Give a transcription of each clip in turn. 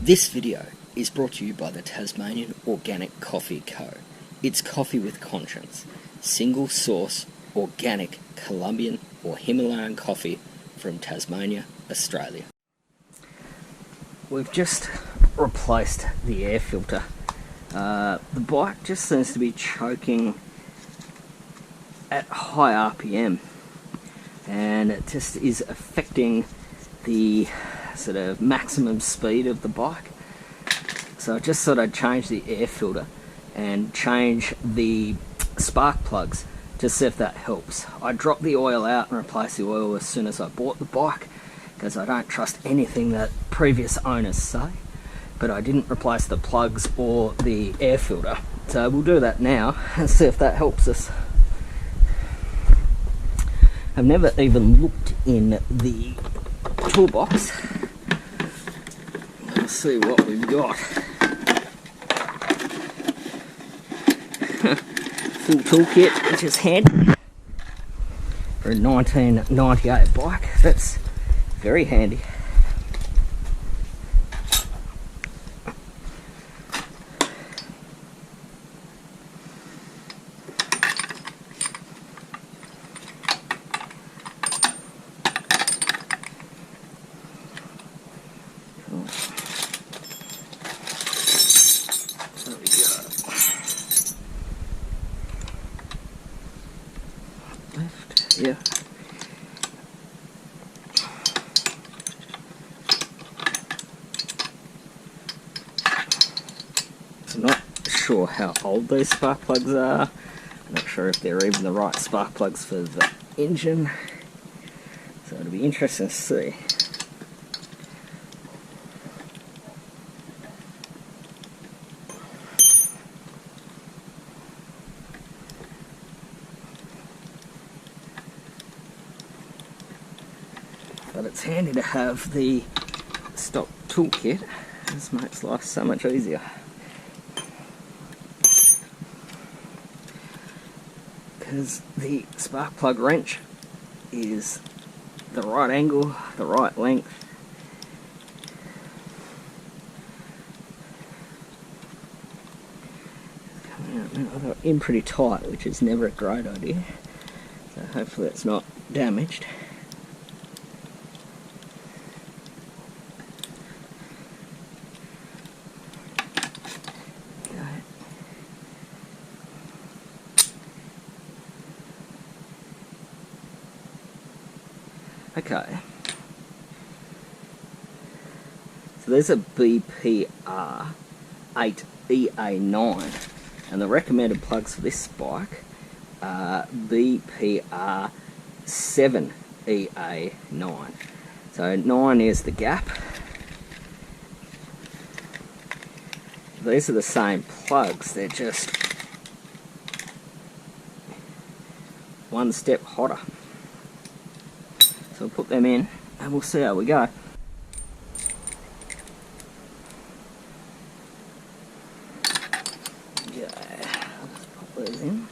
This video is brought to you by the Tasmanian Organic Coffee Co. It's coffee with conscience. Single source, organic, Colombian or Himalayan coffee from Tasmania, Australia. We've just replaced the air filter. The bike just seems to be choking at high RPM, and it just is affecting the sort of maximum speed of the bike. So I just thought I'd change the air filter and change the spark plugs to see if that helps. I dropped the oil out and replaced the oil as soon as I bought the bike because I don't trust anything that previous owners say, but I didn't replace the plugs or the air filter. So we'll do that now and see if that helps us. I've never even looked in the toolbox. Let's see what we've got. Full toolkit, which is handy for a 1998 bike. That's very handy. Yeah. I'm not sure how old these spark plugs are. I'm not sure if they're even the right spark plugs for the engine. So it'll be interesting to see. But it's handy to have the stock toolkit. This makes life so much easier. Because the spark plug wrench is the right angle, the right length. Coming out now, I've got in pretty tight, which is never a great idea. So hopefully it's not damaged. Okay, so there's a BBBs02e05 and the recommended plugs for this bike are BBBs02e05. So 9 is the gap. These are the same plugs, they're just one step hotter. So we'll put them in and we'll see how we go. Yeah, let's pop those in.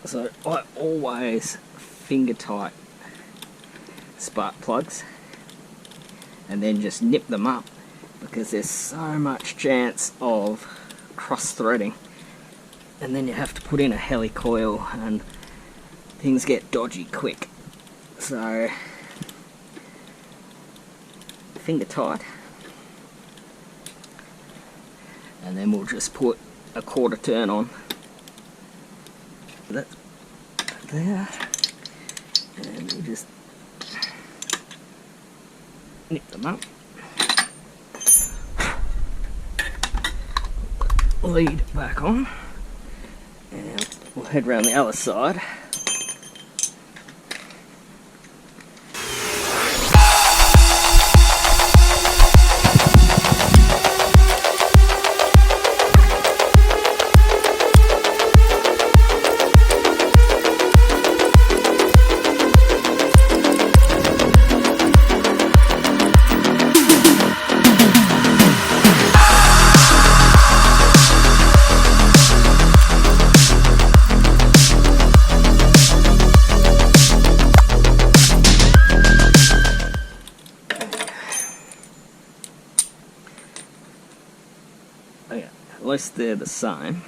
So I always finger tight spark plugs and then just nip them up because there's so much chance of cross threading. And then you have to put in a helicoil and things get dodgy quick. So, finger tight. And then we'll just put a quarter turn on. That's there. And we'll just nip them up. Lead back on. And we'll head round the other side. least they're the same.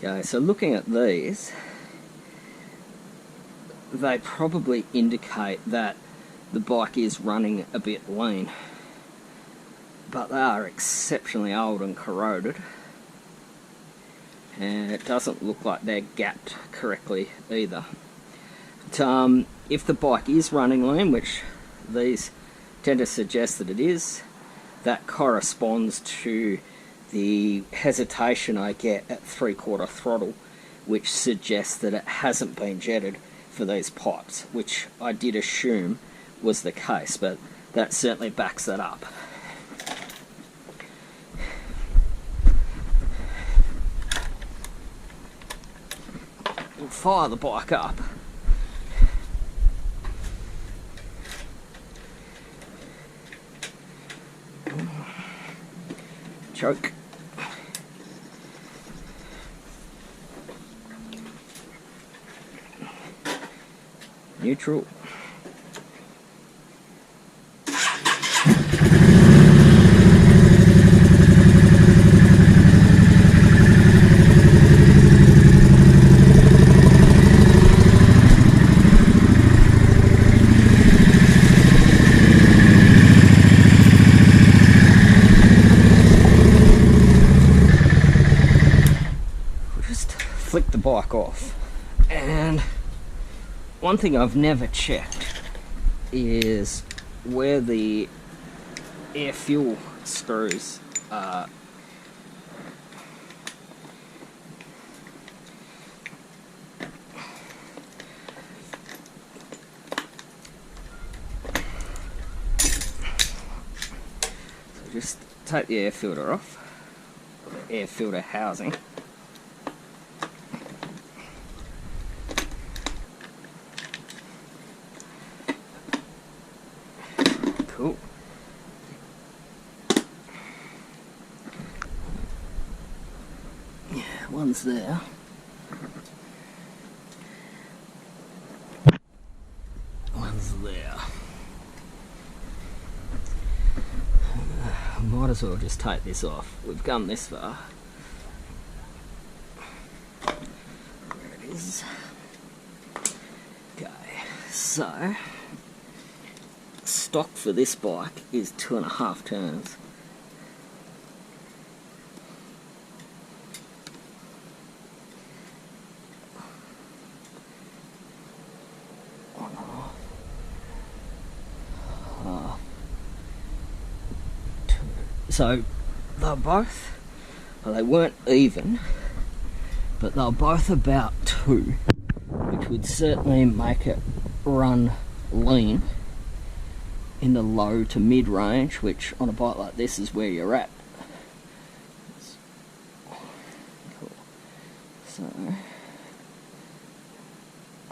Okay, so looking at these, they probably indicate that the bike is running a bit lean, but they are exceptionally old and corroded, and it doesn't look like they're gapped correctly either. But, if the bike is running lean, which these tend to suggest that it is, that corresponds to the hesitation I get at 3/4 throttle, which suggests that it hasn't been jetted for these pipes, which I did assume was the case, but that certainly backs that up. We'll fire the bike up. Choke. Neutral. Flick the bike off, and one thing I've never checked is where the air fuel screws are. So just take the air filter off, the air filter housing. Cool. Yeah, one's there. One's there. Might as well just take this off. We've come this far. There it is. Okay, so stock for this bike is 2.5 turns. So they're both, well, they weren't even, but they're both about 2, which would certainly make it run lean in the low to mid range, which on a bike like this is where you're at. Cool. So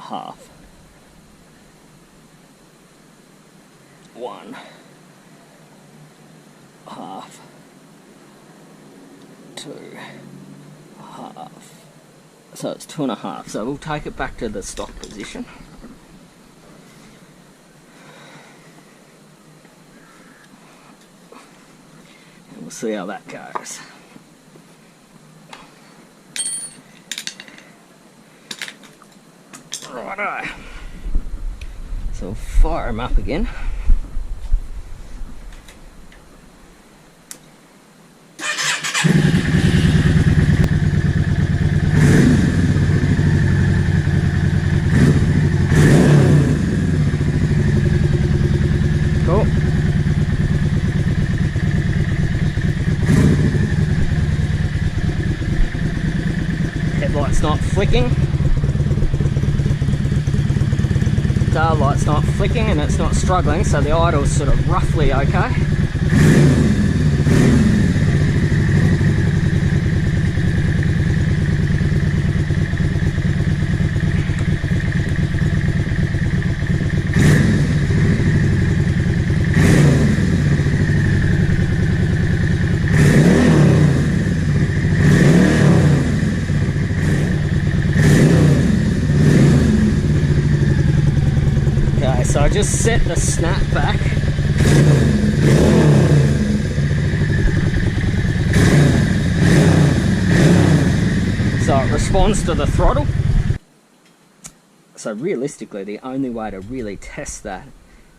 half, 1, half, 2, half. So it's 2.5. So we'll take it back to the stock position. We'll see how that goes. Righto. So we'll fire them up again. Cool. Headlight's not flicking. Tail light's not flicking and it's not struggling, so the idle's sort of roughly okay. just set the snap back. So it responds to the throttle. So realistically, the only way to really test that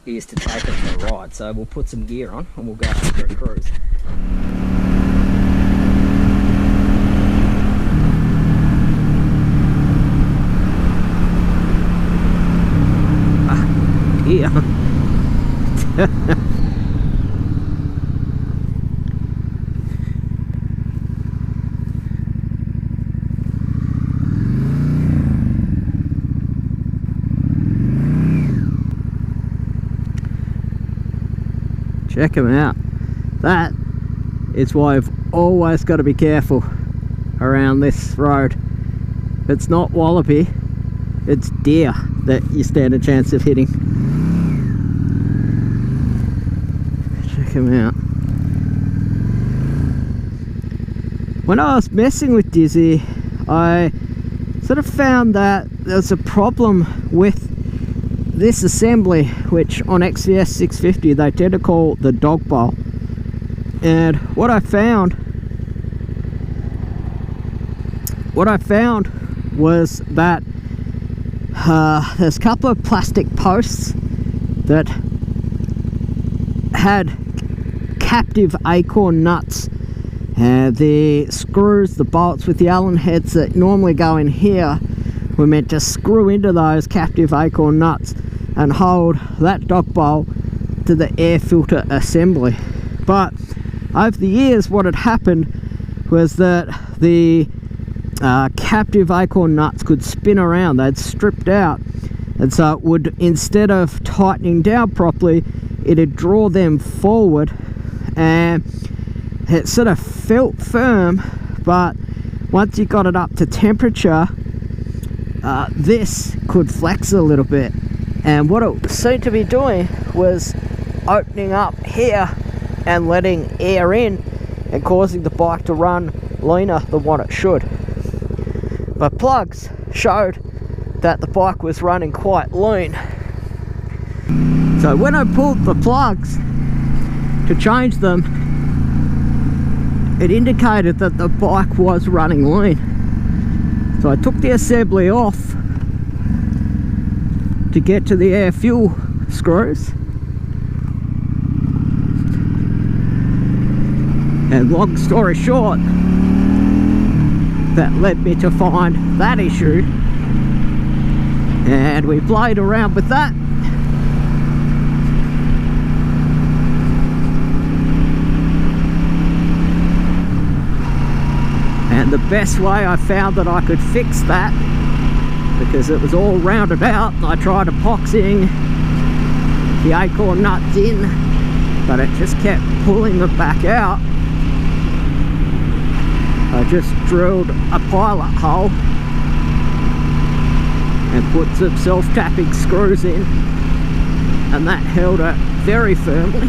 is to take it for a ride. So we'll put some gear on and we'll go out for a cruise. Yeah. Check them out. That is why you've always got to be careful around this road. It's not wallaby, it's deer that you stand a chance of hitting. Check them out. When I was messing with Dizzy, I sort of found that there's a problem with this assembly, which on XVS650 they tend to call the dog bowl. And what I found was that there's a couple of plastic posts that had captive acorn nuts, and the screws, the bolts with the Allen heads that normally go in here were meant to screw into those captive acorn nuts and hold that dog bowl to the air filter assembly. But over the years, what had happened was that the captive acorn nuts could spin around. They'd stripped out, and so it would, instead of tightening down properly, it'd draw them forward, and it sort of felt firm, but once you got it up to temperature, this could flex a little bit. And what it seemed to be doing was opening up here and letting air in and causing the bike to run leaner than what it should. But plugs showed that the bike was running quite lean. So when I pulled the plugs to change them, it indicated that the bike was running lean. So I took the assembly off to get to the air fuel screws, and long story short, that led me to find that issue, and we played around with that. And the best way I found that I could fix that, because it was all rounded out, I tried epoxying the acorn nuts in, but it just kept pulling them back out. I just drilled a pilot hole and put some self-tapping screws in, and that held it very firmly.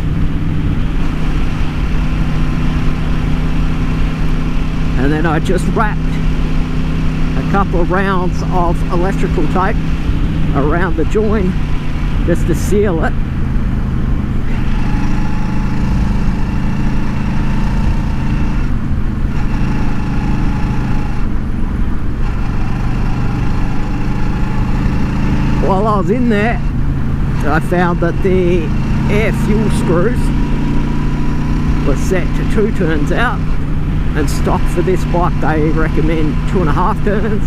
And then I just wrapped a couple of rounds of electrical tape around the join just to seal it. While I was in there, I found that the air fuel screws were set to 2 turns out, and stock for this bike they recommend 2.5 turns.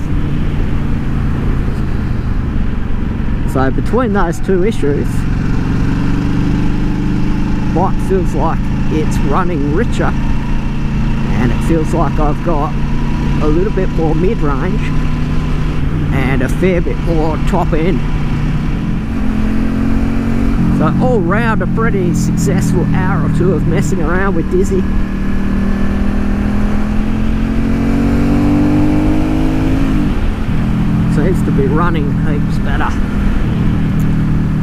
So between those two issues, the bike feels like it's running richer, and it feels like I've got a little bit more mid-range and a fair bit more top end. So all round a pretty successful hour or two of messing around with Dizzy. Seems to be running heaps better.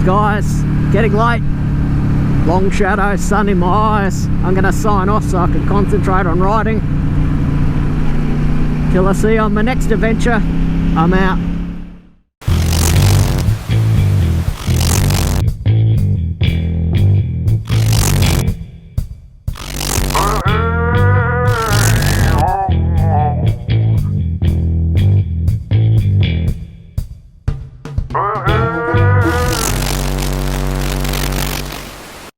Guys, getting late, long shadow, sun in my eyes. I'm going to sign off so I can concentrate on riding. Till I see you on my next adventure, I'm out.